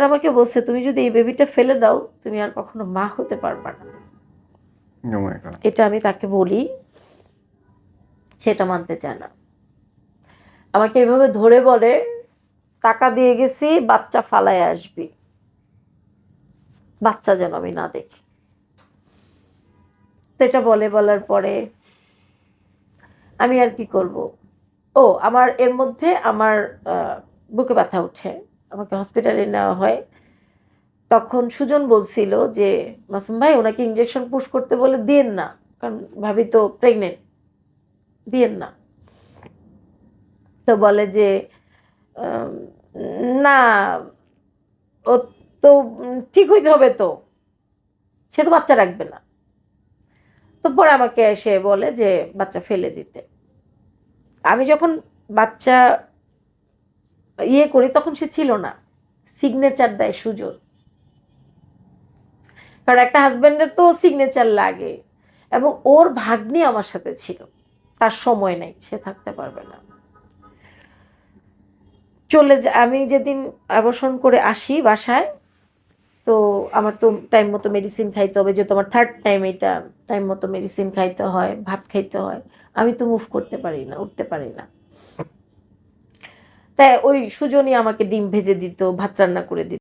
আমাকে বলছে, তুমি যদি এই বেবিটা ফেলে দাও তুমি আর কখনো মা হতে পারবা না। এটা আমি তাকে বলি, সেটা মানতে চায় না। আমাকে এভাবে ধরে বলে, টাকা দিয়ে গেছি, বাচ্চা ফালায় আসবি, বাচ্চা যেন আমি না দেখি। তো এটা বলার পরে আমি আর কি করব। ও আমার এর মধ্যে আমার বুকে ব্যথা উঠে, আমাকে হসপিটালে নেওয়া হয়। তখন সুজন বলছিল যে মাসুম ভাই ওনাকে ইঞ্জেকশন পুশ করতে বলে দিয়েন না, কারণ ভাবি তো প্রেগনেন্ট, দিয়েন না। তো বলে যে না, ও তো ঠিক হইতে হবে, তো সে তো বাচ্চা রাখবে না। তো পরে আমাকে এসে বলে যে বাচ্চা ফেলে দিতে। আমি যখন বাচ্চা করি তখন সে ছিল না, সিগনেচার দেয় সুজন, কারণ একটা হাজব্যান্ডের তো সিগনেচার লাগে। এবং ওর ভাগ্নি আমার সাথে ছিল, তার সময় নাই, সে থাকতে পারবে না। আমি যেদিন অ্যাবর্শন করে আসি বাসায়, তো আমার তো টাইম মতো মেডিসিন খাইতে হবে, যে তোমার 3rd টাইম, এটা টাইম মতো মেডিসিন খাইতে হয়, ভাত খাইতে হয়। আমি তো মুভ করতে পারি না, উঠতে পারি না। তাই ওই সুজনই আমাকে ডিম ভেজে দিত, ভাত রান্না করে দিত।